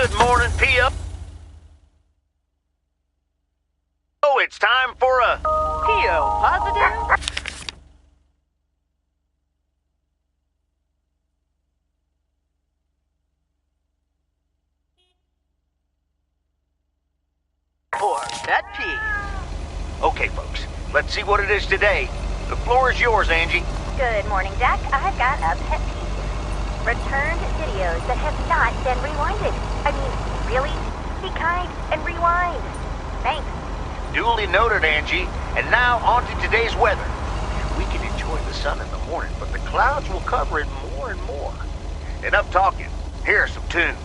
Good morning, P.O. Oh, it's time for a P.O. Positive. Or pet peeve. Okay, folks, let's see what it is today. The floor is yours, Angie. Good morning, Jack. I've got a pet peeve. Returned videos that have not been rewinded. I mean, really? Be kind and rewind. Thanks. Duly noted, Angie. And now on to today's weather. We can enjoy the sun in the morning, but the clouds will cover it more and more. Enough talking. Here are some tunes.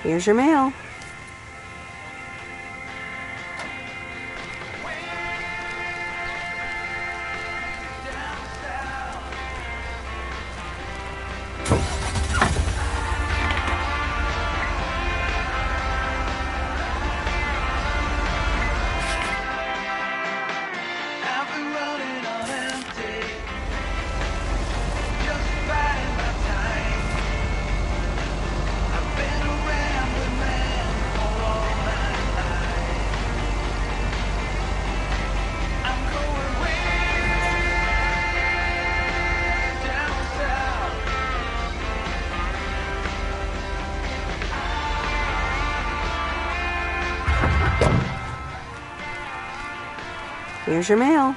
Here's your mail. Here's your mail.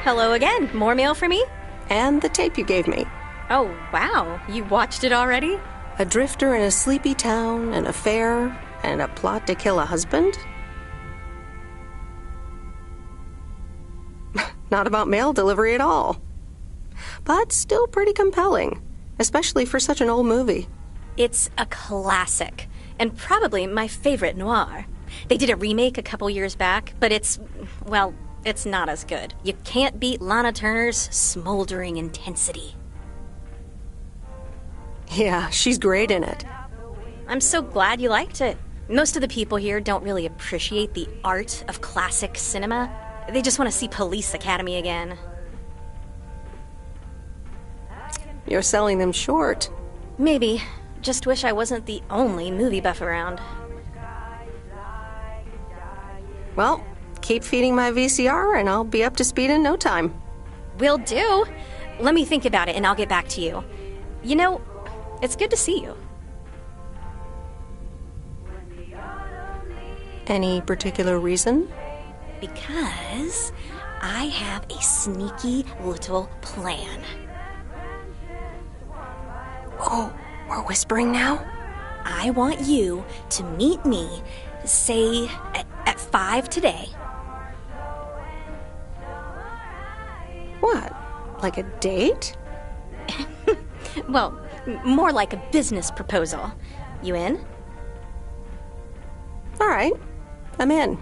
Hello again. More mail for me? And the tape you gave me. Oh, wow. You watched it already? A drifter in a sleepy town, an affair, and a plot to kill a husband? Not about mail delivery at all. But still pretty compelling, especially for such an old movie. It's a classic, and probably my favorite noir. They did a remake a couple years back, but it's not as good. You can't beat Lana Turner's smoldering intensity. Yeah, she's great in it. I'm so glad you liked it. Most of the people here don't really appreciate the art of classic cinema. They just want to see Police Academy again. You're selling them short. Maybe. Just wish I wasn't the only movie buff around. Well, keep feeding my VCR and I'll be up to speed in no time. Will do. Let me think about it and I'll get back to you. You know, it's good to see you. Any particular reason? Because I have a sneaky little plan. Oh, we're whispering now? I want you to meet me, say, at 5 today. What? Like a date? Well, more like a business proposal. You in? All right, I'm in.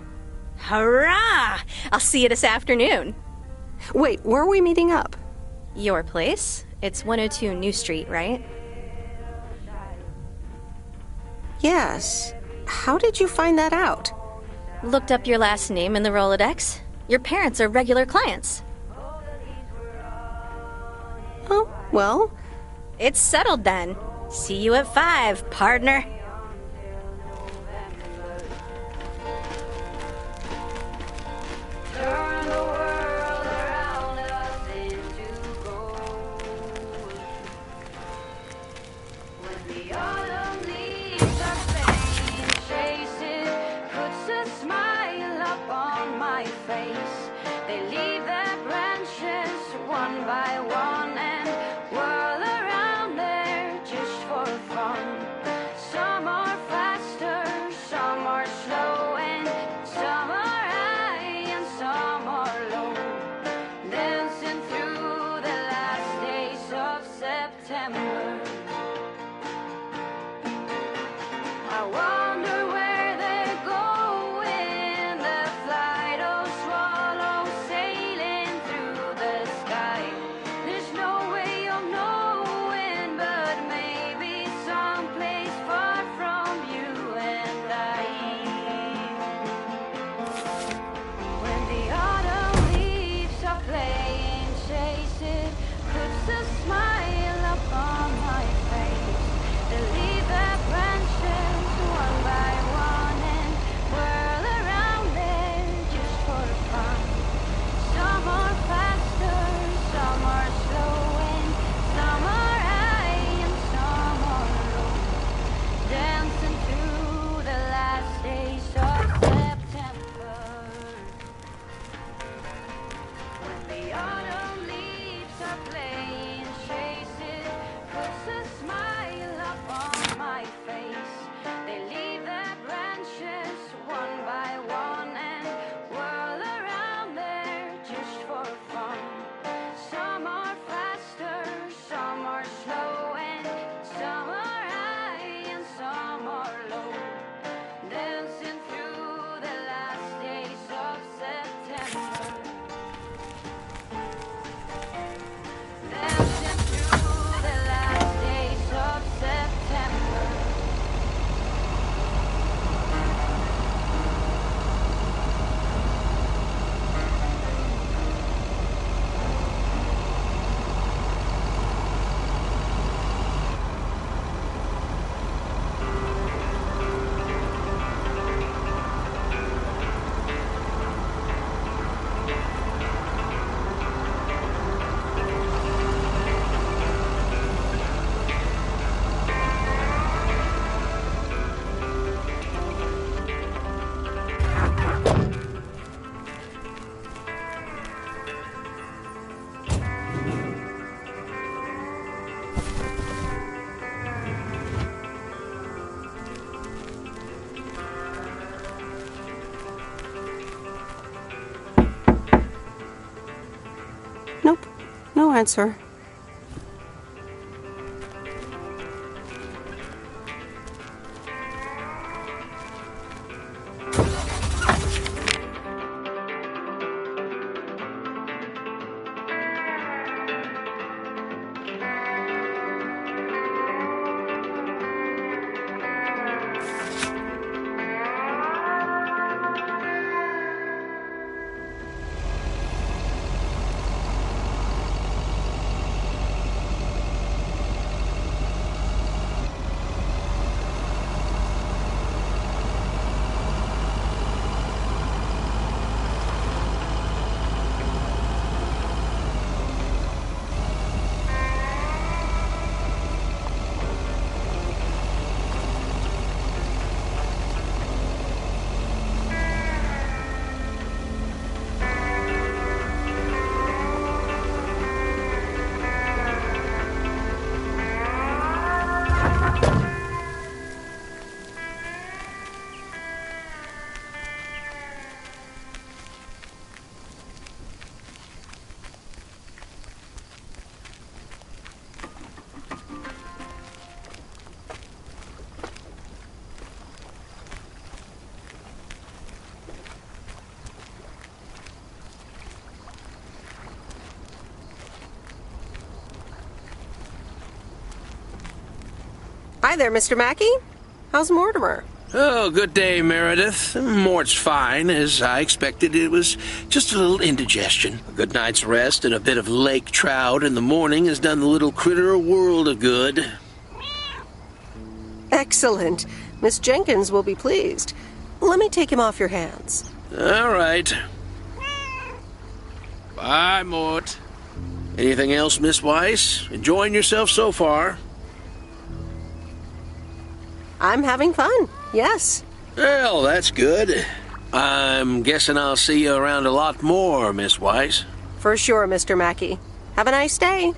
Hurrah! I'll see you this afternoon. Wait, where are we meeting up? Your place? It's 102 New Street, right? Yes. How did you find that out? Looked up your last name in the Rolodex. Your parents are regular clients. Oh, well. It's settled then. See you at 5, partner. Turn the world around us into ahead, sir. Hi there, Mr. Mackey. How's Mortimer? Oh, good day, Meredith. Mort's fine. As I expected, it was just a little indigestion. A good night's rest and a bit of lake trout in the morning has done the little critter a world of good. Excellent. Miss Jenkins will be pleased. Let me take him off your hands. All right. Bye, Mort. Anything else, Miss Weiss? Enjoying yourself so far? I'm having fun, yes. Well, that's good. I'm guessing I'll see you around a lot more, Miss Weiss. For sure, Mr. Mackey. Have a nice day.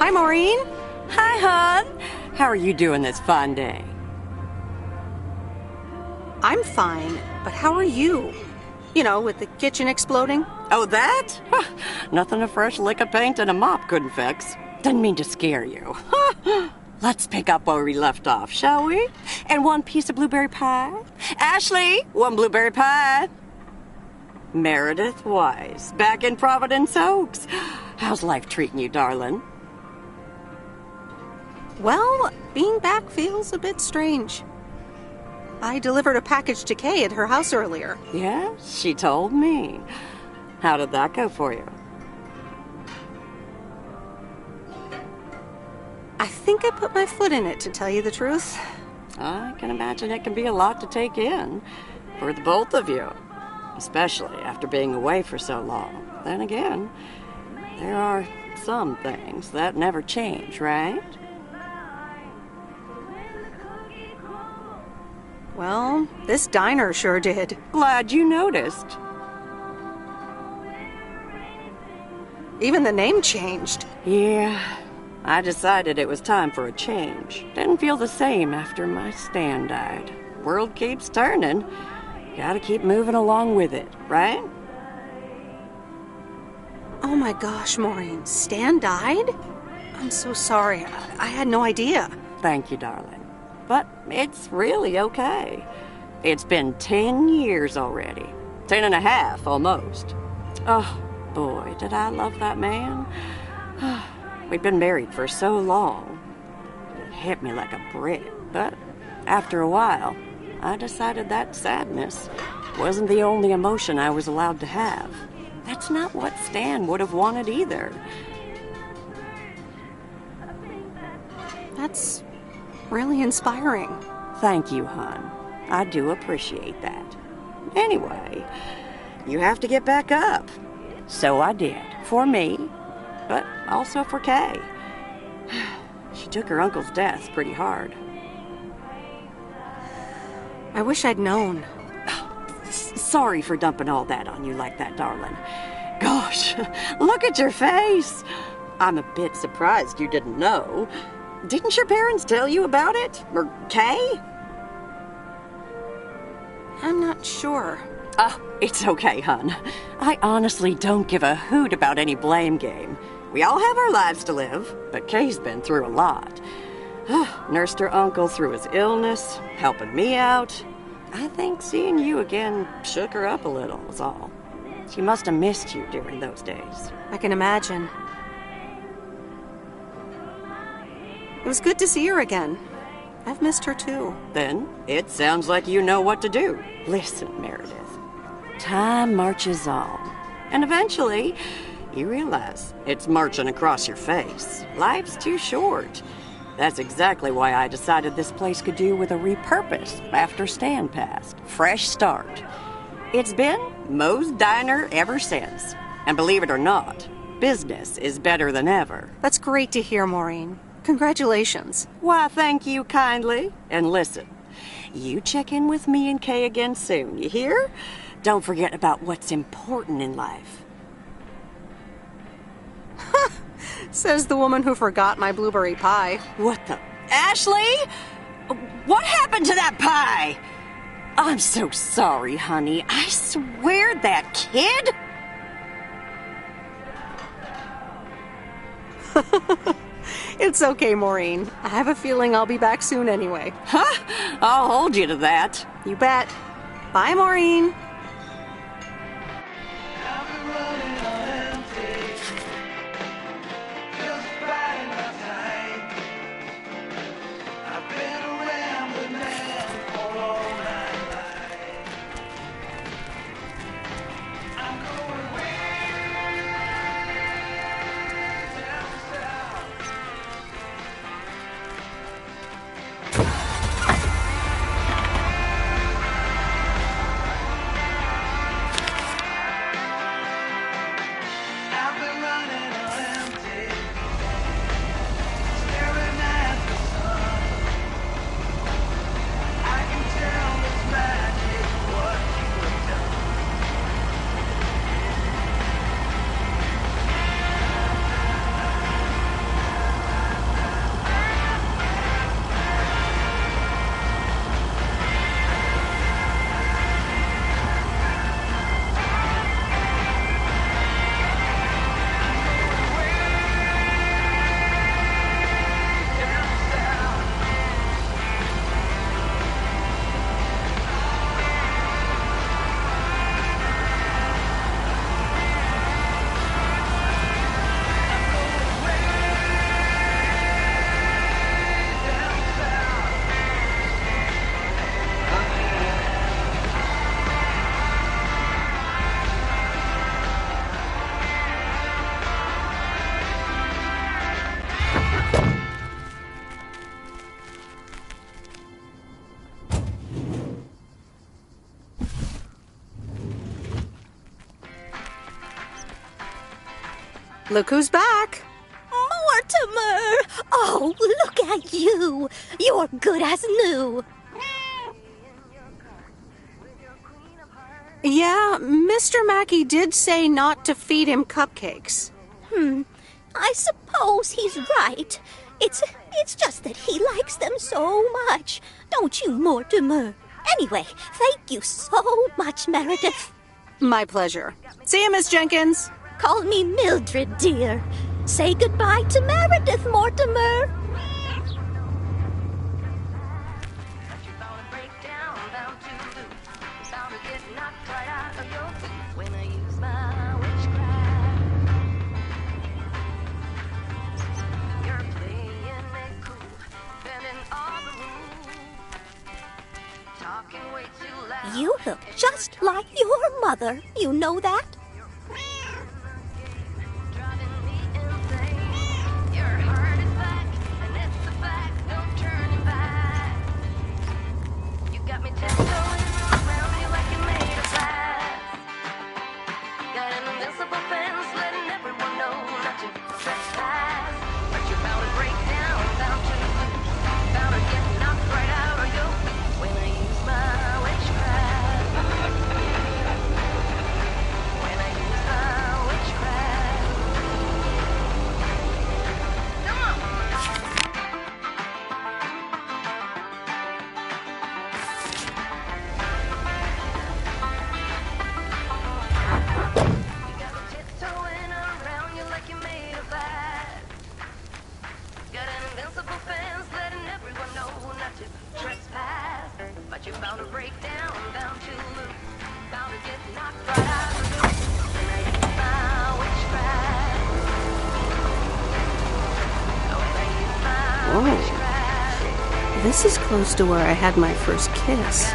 Hi, Maureen. Hi, hon. How are you doing this fine day? I'm fine, but how are you? You know, with the kitchen exploding? Oh, that? Nothing a fresh lick of paint and a mop couldn't fix. Didn't mean to scare you. Let's pick up where we left off, shall we? And one piece of blueberry pie? Ashley, one blueberry pie. Meredith Weiss, back in Providence Oaks. How's life treating you, darling? Well, being back feels a bit strange. I delivered a package to Kay at her house earlier. Yeah, she told me. How did that go for you? I think I put my foot in it, to tell you the truth. I can imagine it can be a lot to take in for the both of you. especially after being away for so long. Then again, there are some things that never change, right? Well, this diner sure did. Glad you noticed. Even the name changed. Yeah, I decided it was time for a change. Didn't feel the same after my Stan died. World keeps turning. Gotta keep moving along with it, right? Oh my gosh, Maureen, Stan died? I'm so sorry. I had no idea. Thank you, darling. But it's really okay. It's been 10 years already. 10 and a half, almost. Oh, boy, did I love that man. We'd been married for so long. It hit me like a brick. But after a while, I decided that sadness wasn't the only emotion I was allowed to have. That's not what Stan would have wanted either. That's really inspiring. Thank you, hon. I do appreciate that. Anyway, you have to get back up. So I did. For me, but also for Kay. She took her uncle's death pretty hard. I wish I'd known. Sorry for dumping all that on you like that, darling. Gosh, look at your face. I'm a bit surprised you didn't know. Didn't your parents tell you about it? Or Kay? I'm not sure. Oh, it's okay, hon. I honestly don't give a hoot about any blame game. We all have our lives to live, but Kay's been through a lot. Nursed her uncle through his illness, helping me out. I think seeing you again shook her up a little, was all. She must have missed you during those days. I can imagine. It was good to see her again. I've missed her too. Then, it sounds like you know what to do. Listen, Meredith. Time marches on. And eventually, you realize it's marching across your face. Life's too short. That's exactly why I decided this place could do with a repurpose after Stan passed. Fresh start. It's been Moe's Diner ever since. And believe it or not, business is better than ever. That's great to hear, Maureen. Congratulations. Why, thank you kindly. And listen, you check in with me and Kay again soon, you hear? Don't forget about what's important in life. Says the woman who forgot my blueberry pie. What the... Ashley? What happened to that pie? I'm so sorry, honey. I swear that kid... It's okay, Maureen. I have a feeling I'll be back soon anyway. Huh? I'll hold you to that. You bet. Bye, Maureen. Look who's back. Mortimer! Oh, look at you! You're good as new. Yeah, Mr. Mackey did say not to feed him cupcakes. I suppose he's right. It's just that he likes them so much. Don't you, Mortimer? Anyway, thank you so much, Meredith. My pleasure. See you, Miss Jenkins. Call me Mildred, dear. Say goodbye to Meredith, Mortimer. You look just like your mother. You know that? This is close to where I had my first kiss.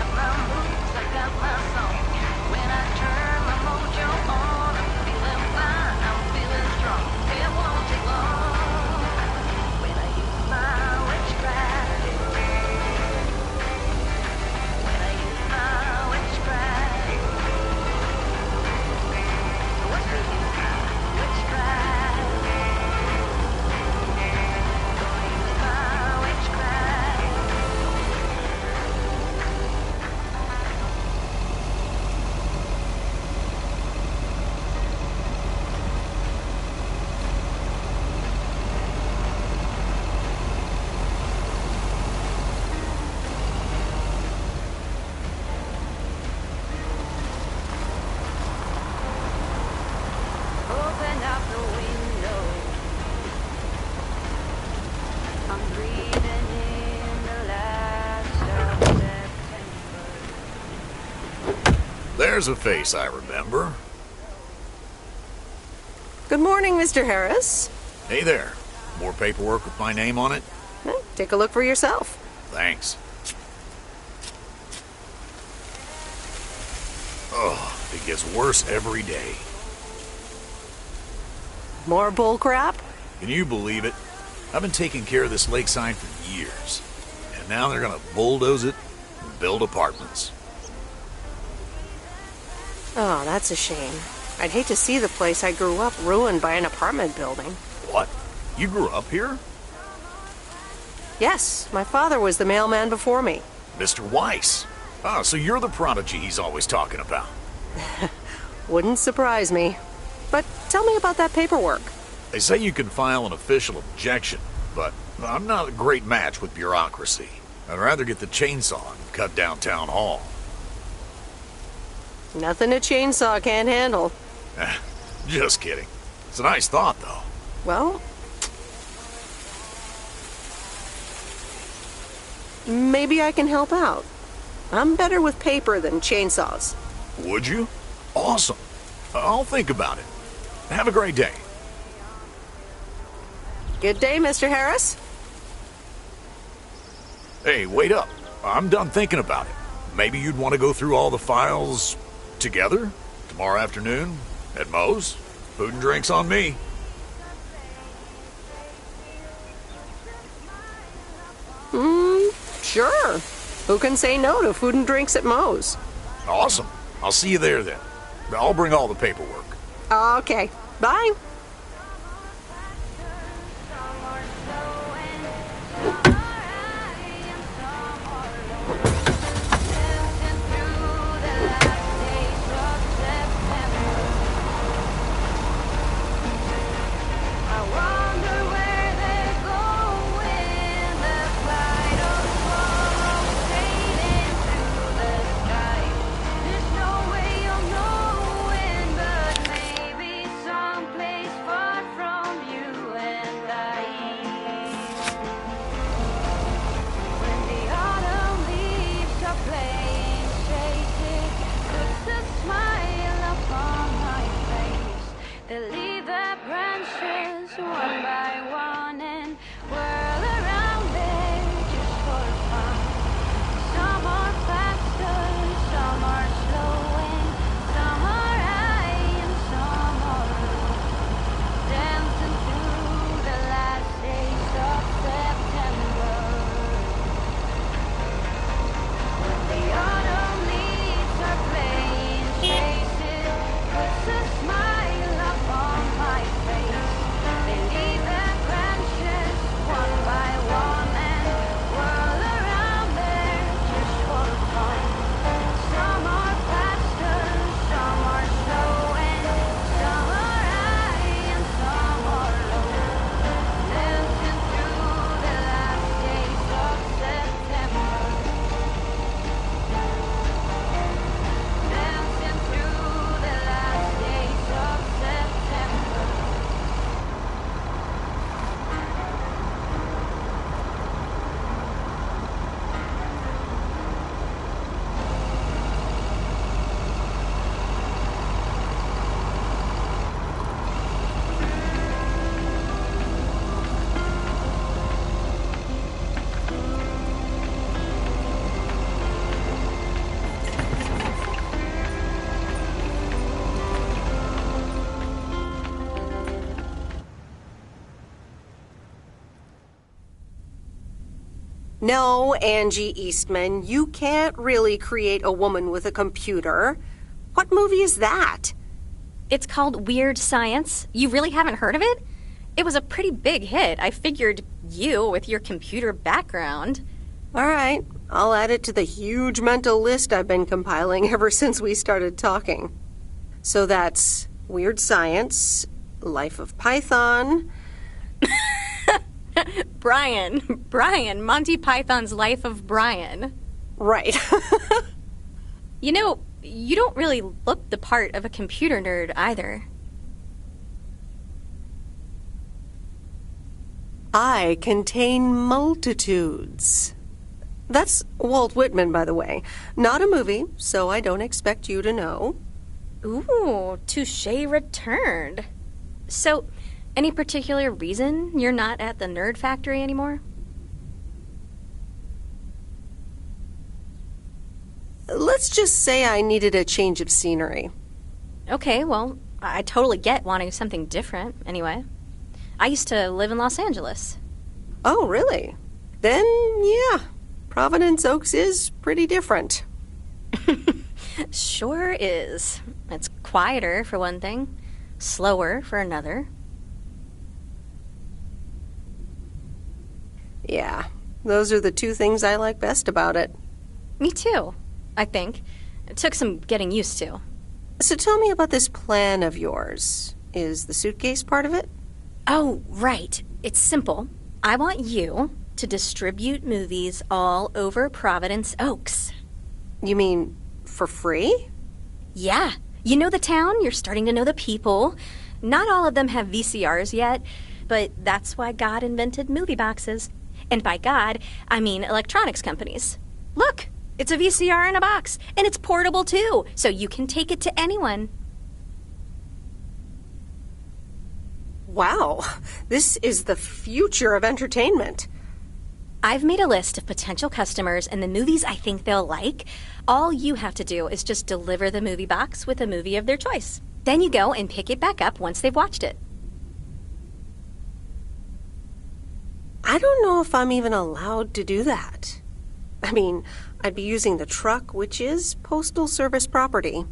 There's a face I remember. Good morning, Mr. Harris. Hey there. More paperwork with my name on it? Take a look for yourself. Thanks. Oh, it gets worse every day. More bull crap? Can you believe it? I've been taking care of this lakeside for years. And now they're gonna bulldoze it and build apartments. Oh, that's a shame. I'd hate to see the place I grew up ruined by an apartment building. What? You grew up here? Yes, my father was the mailman before me. Mr. Weiss. Ah, so you're the prodigy he's always talking about. Wouldn't surprise me. But tell me about that paperwork. They say you can file an official objection, but I'm not a great match with bureaucracy. I'd rather get the chainsaw and cut down town hall. Nothing a chainsaw can't handle. Just kidding. It's a nice thought, though. Well, maybe I can help out. I'm better with paper than chainsaws. Would you? Awesome. I'll think about it. Have a great day. Good day, Mr. Harris. Hey, wait up. I'm done thinking about it. Maybe you'd want to go through all the files together tomorrow afternoon at Moe's. Food and drinks on me. Sure. Who can say no to food and drinks at Moe's? Awesome. I'll see you there then. I'll bring all the paperwork. Okay. Bye. No, Angie Eastman, you can't really create a woman with a computer. What movie is that? It's called Weird Science. You really haven't heard of it? It was a pretty big hit. I figured you, with your computer background. All right, I'll add it to the huge mental list I've been compiling ever since we started talking. So that's Weird Science, Life of Python. Brian, Monty Python's Life of Brian. Right. You know, you don't really look the part of a computer nerd either. I contain multitudes. That's Walt Whitman, by the way. Not a movie, so I don't expect you to know. Ooh, touche returned. So, any particular reason you're not at the Nerd Factory anymore? Let's just say I needed a change of scenery. Okay, well, I totally get wanting something different, anyway. I used to live in Los Angeles. Oh, really? Then, yeah, Providence Oaks is pretty different. Sure is. It's quieter, for one thing. Slower, for another. Yeah, those are the two things I like best about it. Me too, I think. It took some getting used to. So tell me about this plan of yours. Is the suitcase part of it? Oh, right. It's simple. I want you to distribute movies all over Providence Oaks. You mean for free? Yeah. You know the town, you're starting to know the people. Not all of them have VCRs yet, but that's why God invented movie boxes. And by God, I mean electronics companies. Look, it's a VCR in a box, and it's portable too, so you can take it to anyone. Wow, this is the future of entertainment. I've made a list of potential customers and the movies I think they'll like. All you have to do is just deliver the movie box with a movie of their choice. Then you go and pick it back up once they've watched it. I don't know if I'm even allowed to do that. I mean, I'd be using the truck, which is Postal Service property.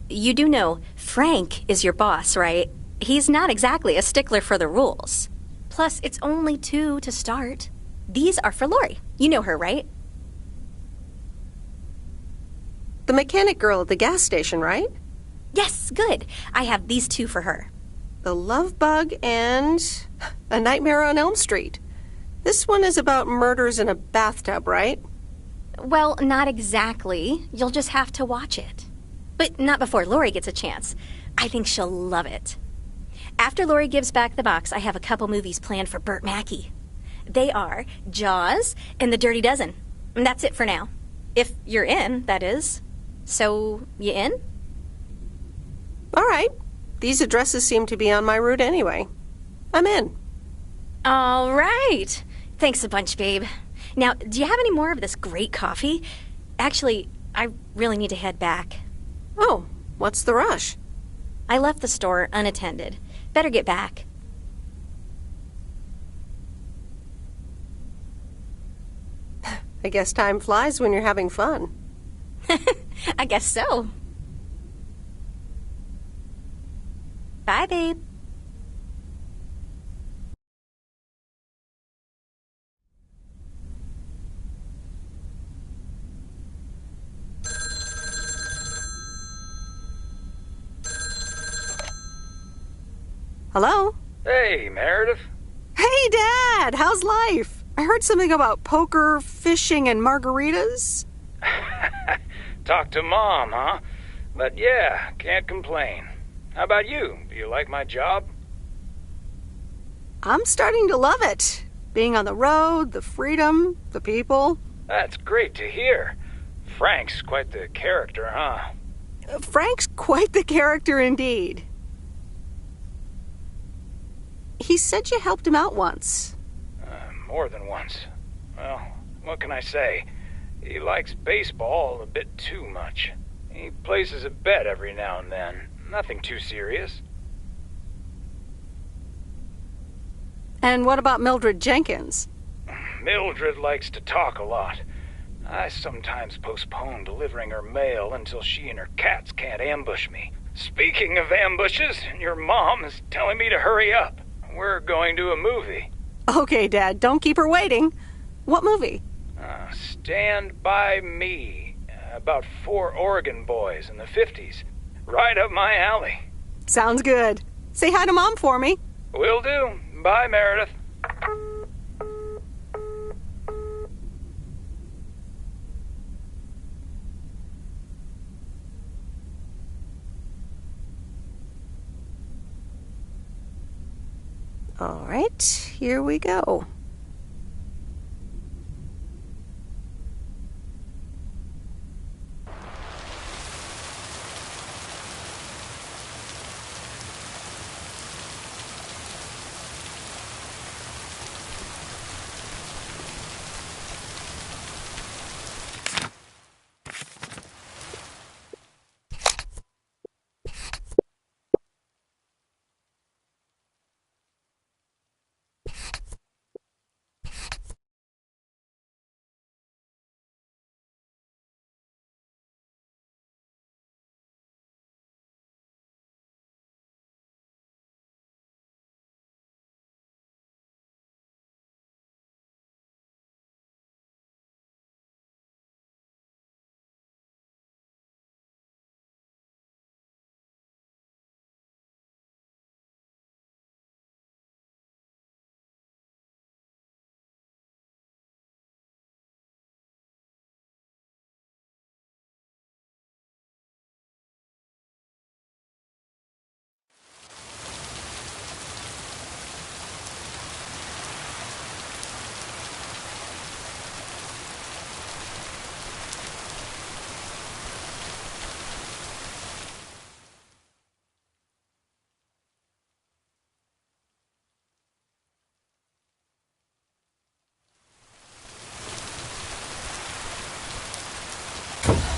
You do know Frank is your boss, right? He's not exactly a stickler for the rules. Plus, it's only 2 to start. These are for Lori. You know her, right? The mechanic girl at the gas station, right? Yes, good. I have these 2 for her. The Love Bug and A Nightmare on Elm Street. This one is about murders in a bathtub, right? Well, not exactly. You'll just have to watch it. But not before Lori gets a chance. I think she'll love it. After Lori gives back the box, I have a couple movies planned for Burt Mackey. They are Jaws and The Dirty Dozen. And that's it for now. If you're in, that is. So, you in? All right. These addresses seem to be on my route anyway. I'm in. All right. Thanks a bunch, babe. Now, do you have any more of this great coffee? Actually, I really need to head back. Oh, what's the rush? I left the store unattended. Better get back. I guess time flies when you're having fun. I guess so. Bye, babe. Hello? Hey, Meredith. Hey, Dad! How's life? I heard something about poker, fishing, and margaritas. Talk to Mom, huh? But yeah, can't complain. How about you? Do you like my job? I'm starting to love it. Being on the road, the freedom, the people. That's great to hear. Frank's quite the character, huh? Frank's quite the character indeed. He said you helped him out once. More than once. Well, what can I say? He likes baseball a bit too much. He places a bet every now and then. Nothing too serious. And what about Mildred Jenkins? Mildred likes to talk a lot. I sometimes postpone delivering her mail until she and her cats can't ambush me. Speaking of ambushes, your mom is telling me to hurry up. We're going to a movie. Okay, Dad, don't keep her waiting. What movie? Stand By Me. About 4 Oregon boys in the 50s. Right up my alley. Sounds good. Say hi to Mom for me. Will do. Bye, Meredith. All right, here we go.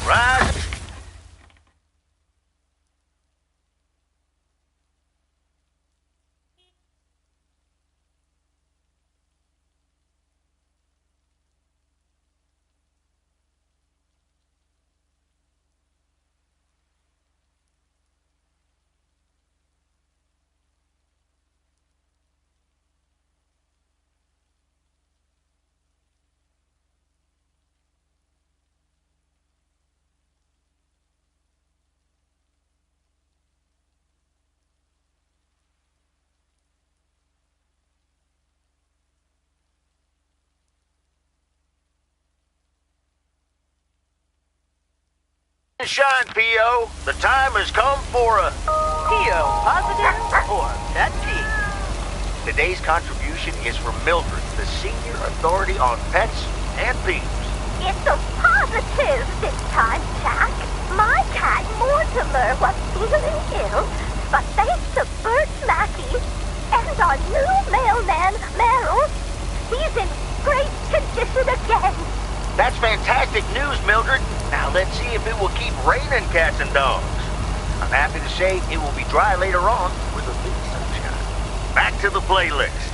Right. Shine, P.O. The time has come for a P.O. positive or pet peeve? Today's contribution is from Mildred, the senior authority on pets and peeves. It's a positive this time, Jack. My cat Mortimer was feeling ill, but thanks to Bert Mackey and our new mailman, Merrill, he's in great condition again. That's fantastic news, Mildred. Now let's see if it will keep raining cats and dogs. I'm happy to say it will be dry later on with a bit of sunshine. Back to the playlist.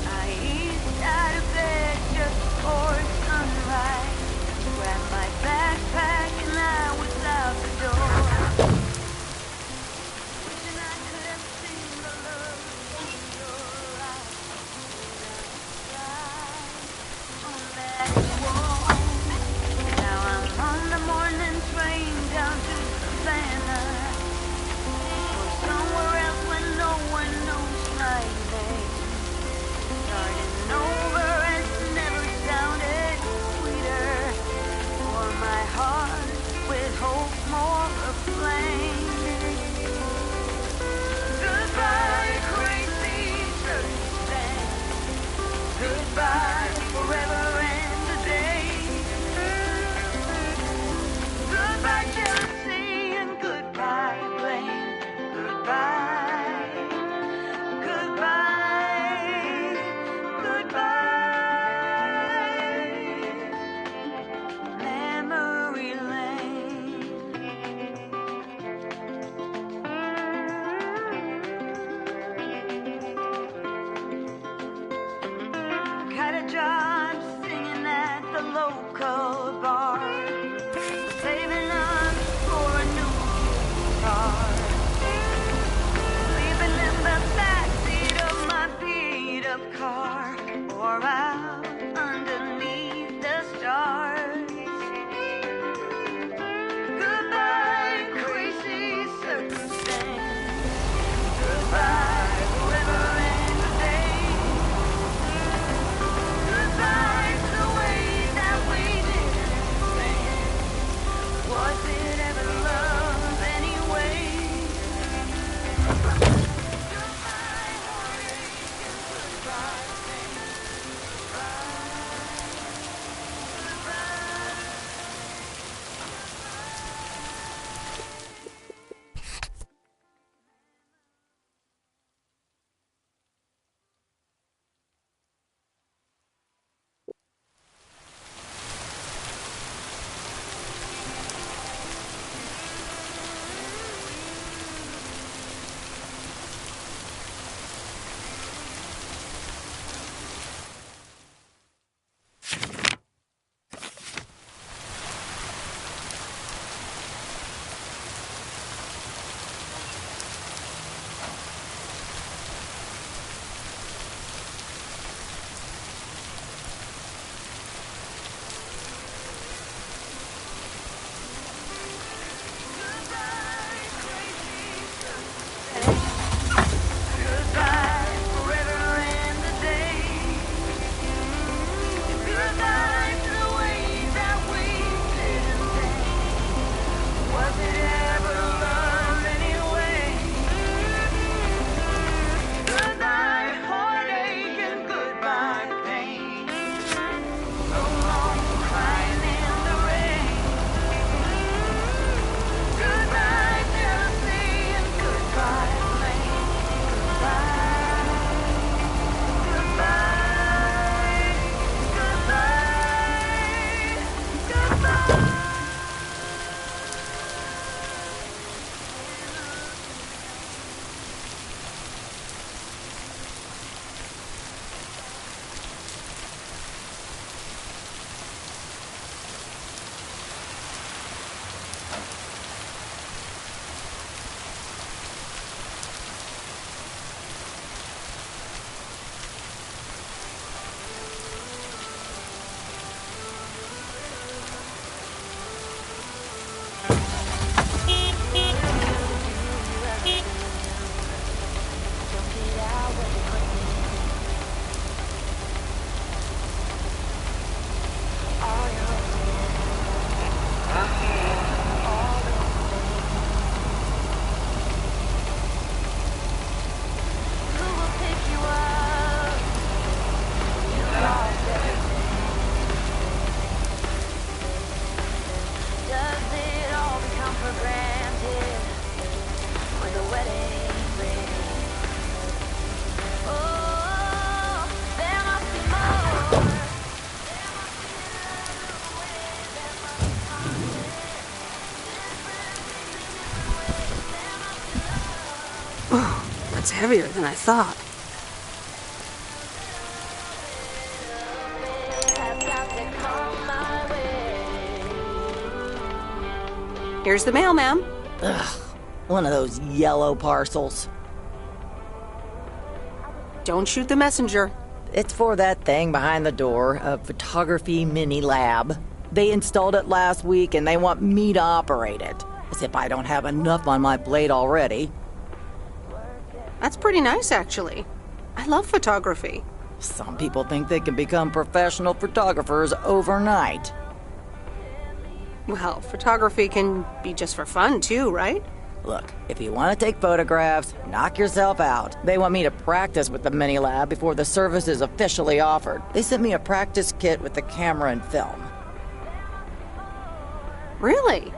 I eased out of bed just before sunrise. Grabbed my backpack and I was out the door. Wishing I could have seen the love in your eyes. On that wall. Now I'm on the morning train down to Savannah. a job singing at the local bar, saving up for a new car, sleeping in the backseat of my beat-up car, or out underneath the stars. Goodbye, crazy circumstance. Goodbye, forever and a day. Goodbye to the way that we didn't stand. Was it ever love anyway? Goodbye, heartache, and goodbye, pain. Goodbye. Goodbye, forever and a day. Goodbye to the way that we didn't stand. Was it ever love anyway? Goodbye, heartache, and goodbye, pain. No longer crying in the rain. Goodbye, jealousy, and goodbye, blame. Goodbye, goodbye, goodbye, goodbye. Who will pick you up? You lost everything. Does it all become for granted when the wedding rings? Oh, there must be more. There must be another way. There must be conflict. That's heavier than I thought. Have got to come my way. Here's the mail, ma'am. Ugh, one of those yellow parcels. Don't shoot the messenger. It's for that thing behind the door, a photography mini lab. They installed it last week and they want me to operate it. As if I don't have enough on my plate already. That's pretty nice, actually. I love photography. Some people think they can become professional photographers overnight. Well, photography can be just for fun, too, right? Look, if you want to take photographs, knock yourself out. They want me to practice with the mini lab before the service is officially offered. They sent me a practice kit with the camera and film. Really?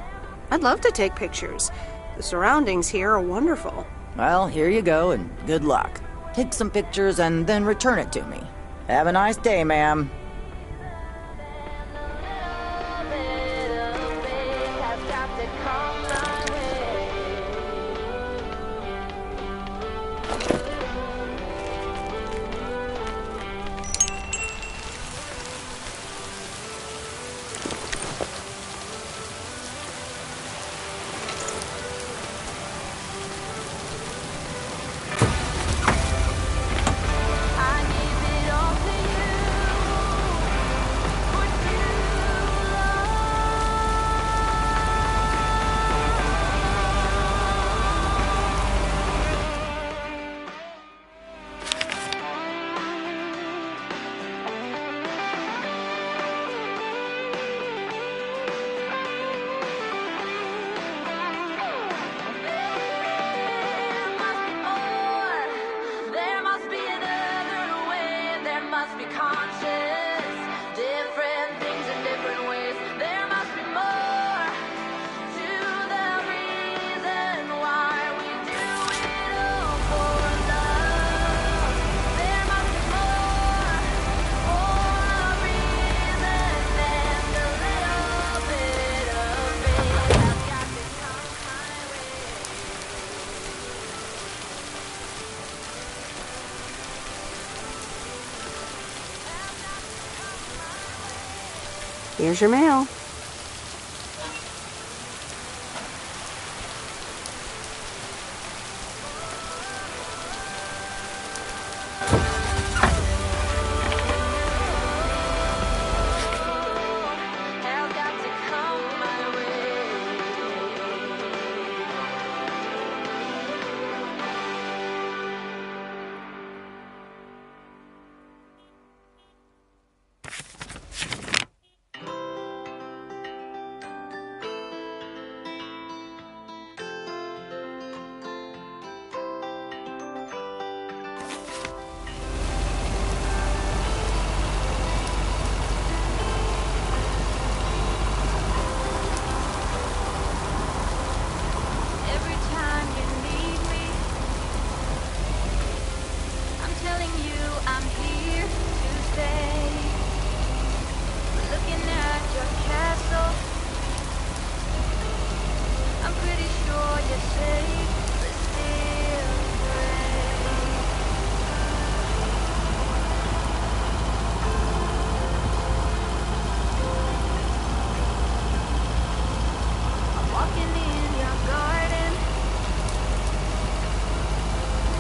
I'd love to take pictures. The surroundings here are wonderful. Well, here you go, and good luck. Take some pictures and then return it to me. Have a nice day, ma'am. Here's your mail. Every time you need me, I'm telling you I'm here to stay. Looking at your castle, I'm pretty sure you're safe, but still afraid. I'm walking in your garden,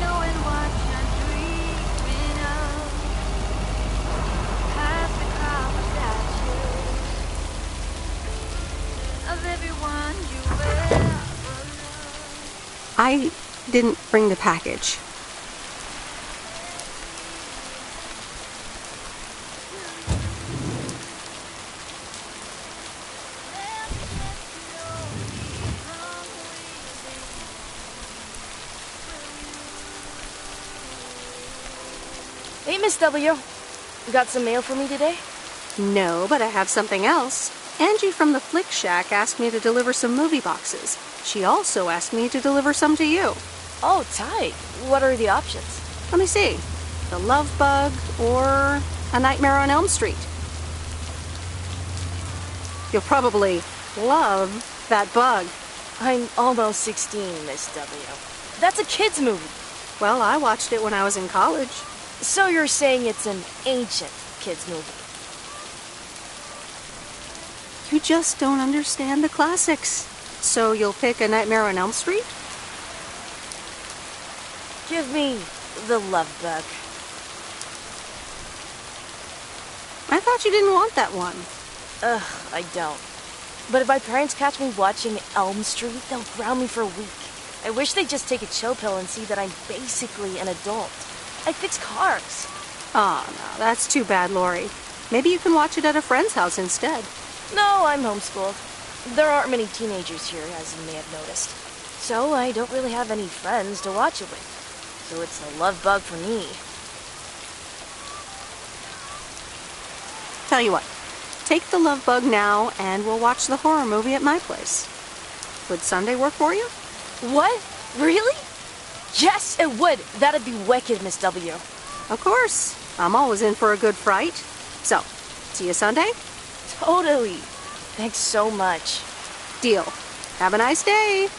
knowing what you're dreaming of. Past the copper statues of everyone you ever loved. I didn't bring the package. Hey, Miss W. You got some mail for me today? No, but I have something else. Angie from the Flick Shack asked me to deliver some movie boxes. She also asked me to deliver some to you. Oh, tight. What are the options? Let me see. The Love Bug or A Nightmare on Elm Street. You'll probably love that bug. I'm almost 16, Miss W. That's a kid's movie. Well, I watched it when I was in college. So you're saying it's an ancient kid's movie? You just don't understand the classics. So you'll pick A Nightmare on Elm Street? Give me The Love Bug. I thought you didn't want that one. Ugh, I don't. But if my parents catch me watching Elm Street, they'll ground me for a week. I wish they'd just take a chill pill and see that I'm basically an adult. I fix cars. Oh, no, that's too bad, Lori. Maybe you can watch it at a friend's house instead. No, I'm homeschooled. There aren't many teenagers here, as you may have noticed. So I don't really have any friends to watch it with. So it's a love bug for me. Tell you what, take the Love Bug now and we'll watch the horror movie at my place. Would Sunday work for you? What? Really? Yes, it would. That'd be wicked, Miss W. Of course. I'm always in for a good fright. So, see you Sunday? Totally. Thanks so much. Deal. Have a nice day.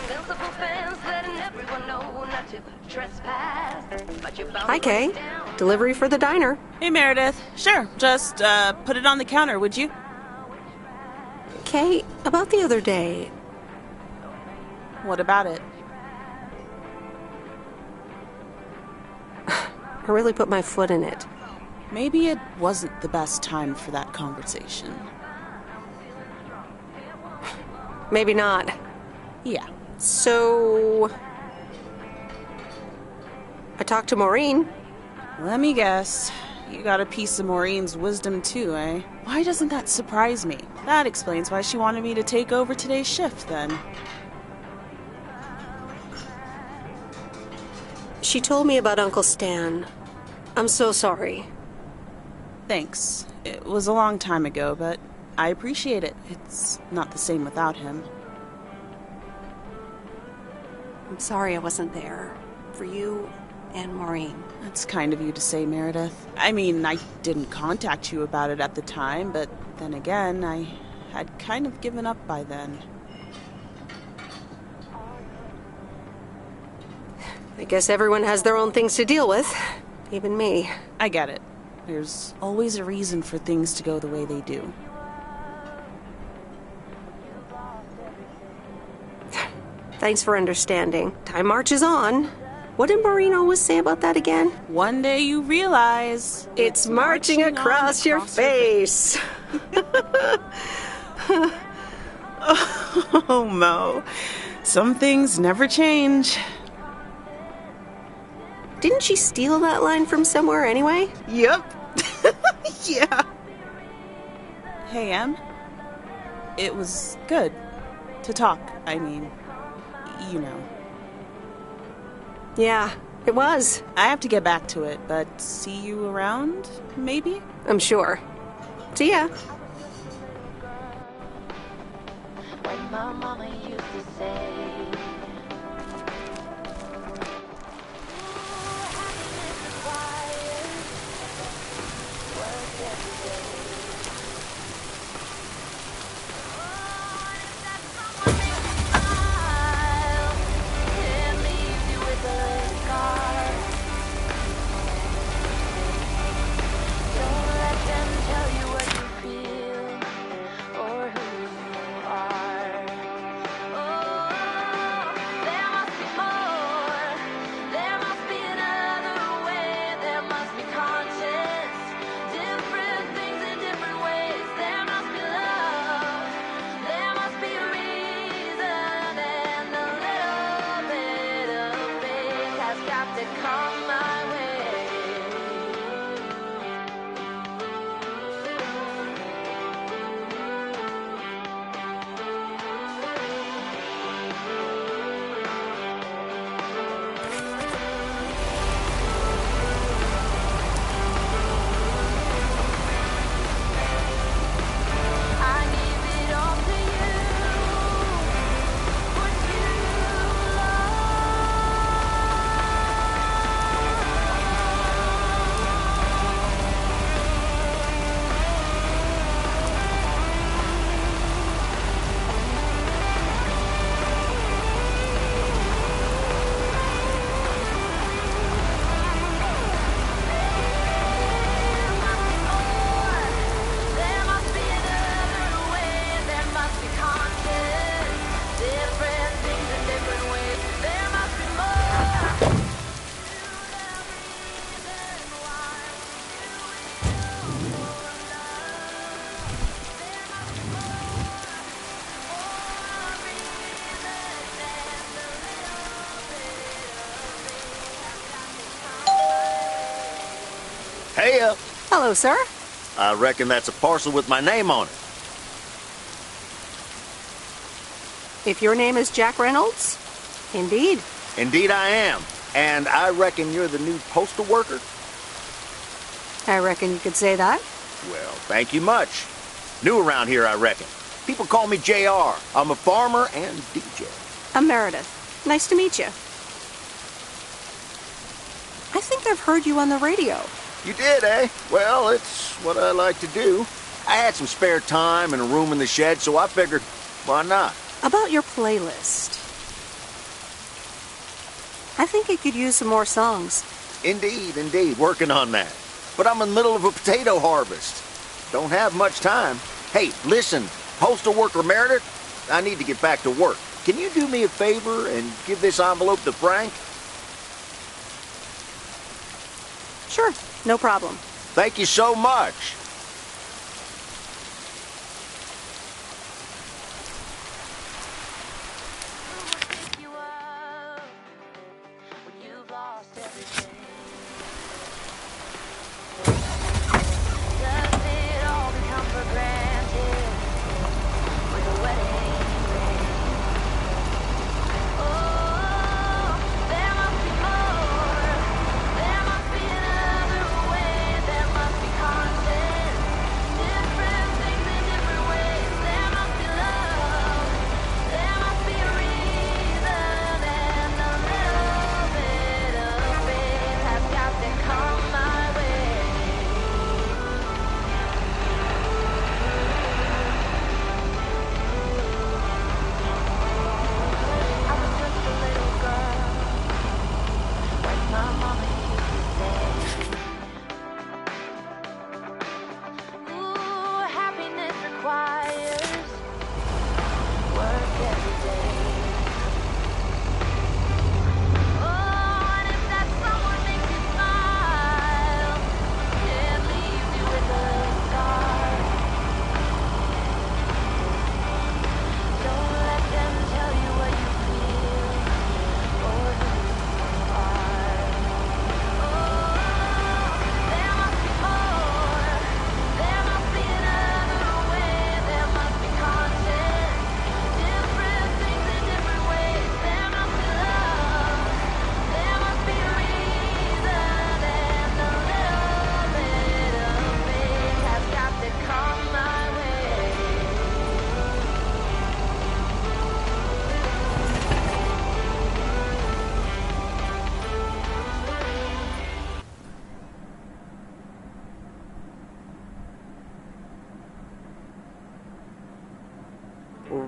Invincible fence letting everyone know not to trespass. But you're bound Hi, Kay. Delivery for the diner. Hey, Meredith. Sure, just put it on the counter, would you? Kay, about the other day. What about it? I really put my foot in it. Maybe it wasn't the best time for that conversation. Maybe not. Yeah. So... I talked to Maureen. Let me guess. You got a piece of Maureen's wisdom too, eh? Why doesn't that surprise me? That explains why she wanted me to take over today's shift, then. She told me about Uncle Stan. I'm so sorry. Thanks. It was a long time ago, but I appreciate it. It's not the same without him. I'm sorry I wasn't there. For you and Maureen. That's kind of you to say, Meredith. I mean, I didn't contact you about it at the time, but then again, I had kind of given up by then. I guess everyone has their own things to deal with. Even me. I get it. There's always a reason for things to go the way they do. Thanks for understanding. Time marches on. What did Maureen always say about that again? One day you realize... It's marching across your face. Oh, Mo. Some things never change. Didn't she steal that line from somewhere anyway? Yep. Yeah. Hey, Em. It was good to talk. I mean, you know. Yeah, it was. I have to get back to it, but see you around, maybe? I'm sure. See ya. When my mama used to say, Hey, Hello, sir. I reckon that's a parcel with my name on it. If your name is Jack Reynolds, indeed. Indeed I am. And I reckon you're the new postal worker? I reckon you could say that. Well, thank you much. New around here, I reckon. People call me JR. I'm a farmer and DJ. I'm Meredith. Nice to meet you. I think I've heard you on the radio. You did, eh? Well, it's what I like to do. I had some spare time and a room in the shed, so I figured, why not? About your playlist. I think it could use some more songs. Indeed, indeed. Working on that. But I'm in the middle of a potato harvest. Don't have much time. Hey, listen, postal worker Meredith, I need to get back to work. Can you do me a favor and give this envelope to Frank? Sure, no problem. Thank you so much.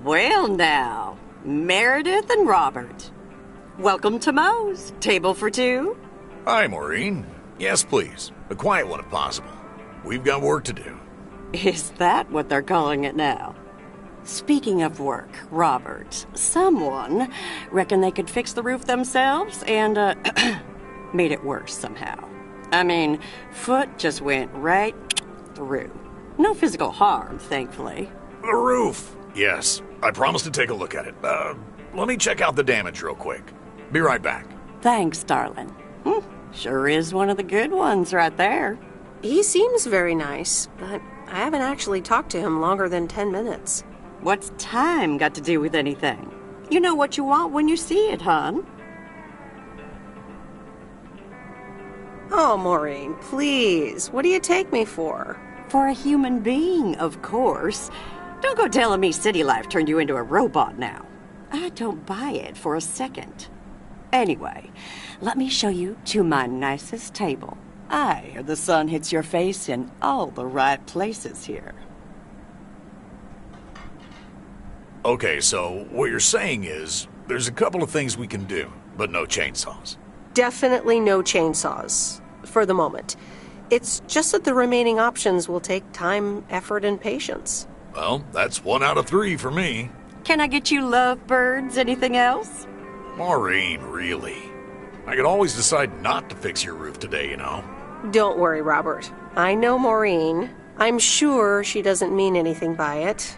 Well now, Meredith and Robert. Welcome to Moe's. Table for two? Hi, Maureen. Yes, please. A quiet one if possible. We've got work to do. Is that what they're calling it now? Speaking of work, Robert, someone reckoned they could fix the roof themselves and, made it worse somehow. I mean, foot just went right through. No physical harm, thankfully. The roof! Yes, I promised to take a look at it. Let me check out the damage real quick. Be right back. Thanks, darling. Sure is one of the good ones right there. He seems very nice, but I haven't actually talked to him longer than 10 minutes. What's time got to do with anything? You know what you want when you see it, hon. Oh, Maureen, please. What do you take me for? For a human being, of course. Don't go telling me city life turned you into a robot now. I don't buy it for a second. Anyway, let me show you to my nicest table. The sun hits your face in all the right places here. Okay, so what you're saying is there's a couple of things we can do, but no chainsaws. Definitely no chainsaws, for the moment. It's just that the remaining options will take time, effort, and patience. Well, that's 1 out of 3 for me. Can I get you lovebirds? Anything else? Maureen, really? I could always decide not to fix your roof today, you know. Don't worry, Robert. I know Maureen. I'm sure she doesn't mean anything by it.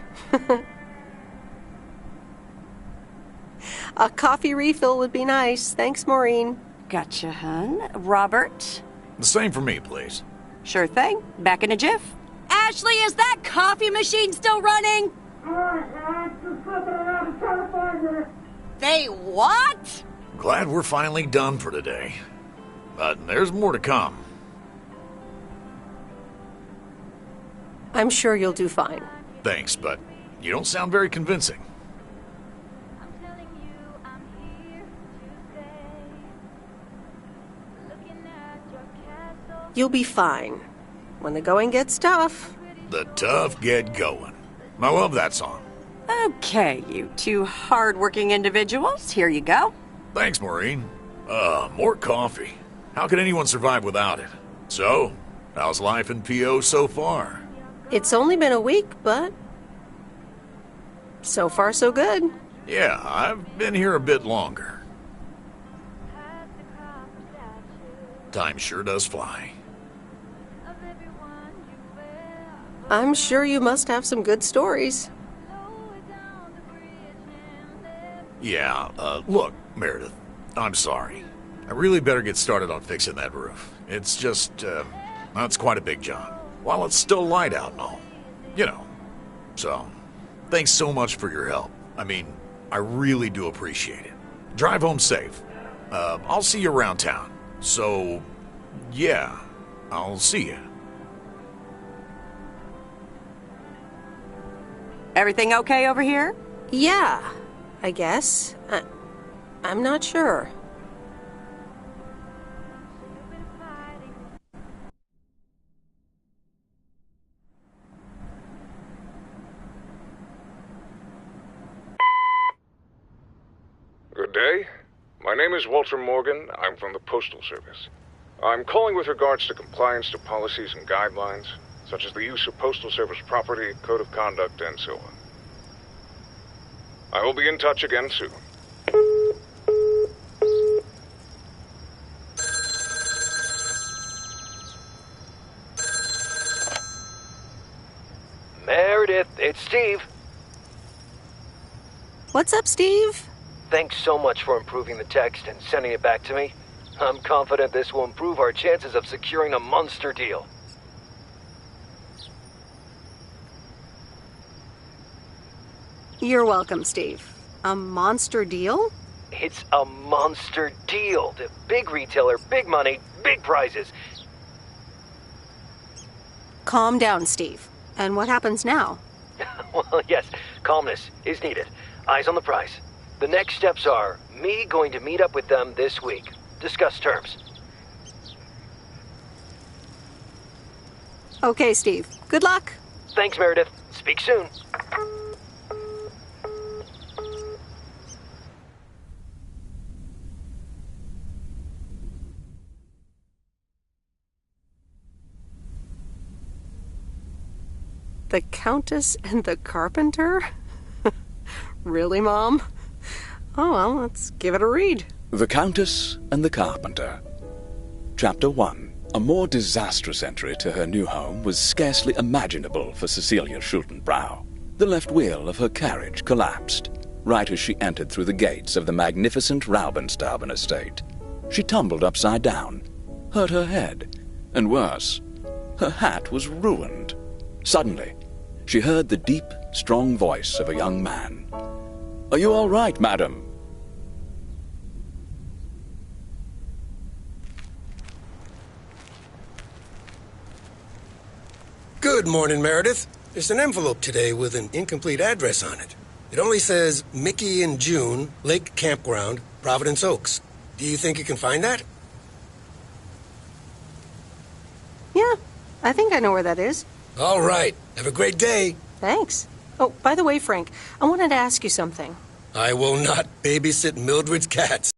A coffee refill would be nice. Thanks, Maureen. Gotcha, hon. Robert? The same for me, please. Sure thing. Back in a jiff. Ashley, is that coffee machine still running? They what? Glad we're finally done for today. But there's more to come. I'm sure you'll do fine. Thanks, but you don't sound very convincing. You'll be fine. When the going gets tough. The tough get going. I love that song. Okay, you two hard-working individuals. Here you go. Thanks, Maureen. More coffee. How could anyone survive without it? So, how's life in PO so far? It's only been a week, but so far so good. Yeah, I've been here a bit longer. Time sure does fly. I'm sure you must have some good stories. Yeah, look, Meredith, I'm sorry. I really better get started on fixing that roof. It's just, it's quite a big job. While it's still light out and all. You know. So, thanks so much for your help. I mean, I really do appreciate it. Drive home safe. I'll see you around town. So, yeah, I'll see you. Everything okay over here? Yeah, I guess. I'm not sure. Good day. My name is Walter Morgan. I'm from the Postal Service. I'm calling with regards to compliance to policies and guidelines, such as the use of Postal Service property, code of conduct, and so on. I will be in touch again soon. Meredith, it's Steve. What's up, Steve? Thanks so much for improving the text and sending it back to me. I'm confident this will improve our chances of securing a monster deal. You're welcome, Steve. A monster deal? It's a monster deal. The big retailer, big money, big prizes. Calm down, Steve. And what happens now? Well, yes, calmness is needed. Eyes on the prize. The next steps are me going to meet up with them this week. Discuss terms. Okay, Steve. Good luck. Thanks, Meredith. Speak soon. The Countess and the Carpenter? Really, Mom? Oh, well, let's give it a read. The Countess and the Carpenter. Chapter 1. A more disastrous entry to her new home was scarcely imaginable for Cecilia Schultenbrow. The left wheel of her carriage collapsed right as she entered through the gates of the magnificent Raubenstaben estate. She tumbled upside down, hurt her head, and worse, her hat was ruined. Suddenly, she heard the deep, strong voice of a young man. "Are you all right, madam?" Good morning, Meredith. There's an envelope today with an incomplete address on it. It only says Mickey and June, Lake Campground, Providence Oaks. Do you think you can find that? Yeah, I think I know where that is. All right. Have a great day. Thanks. Oh, by the way, Frank, I wanted to ask you something. I will not babysit Mildred's cats.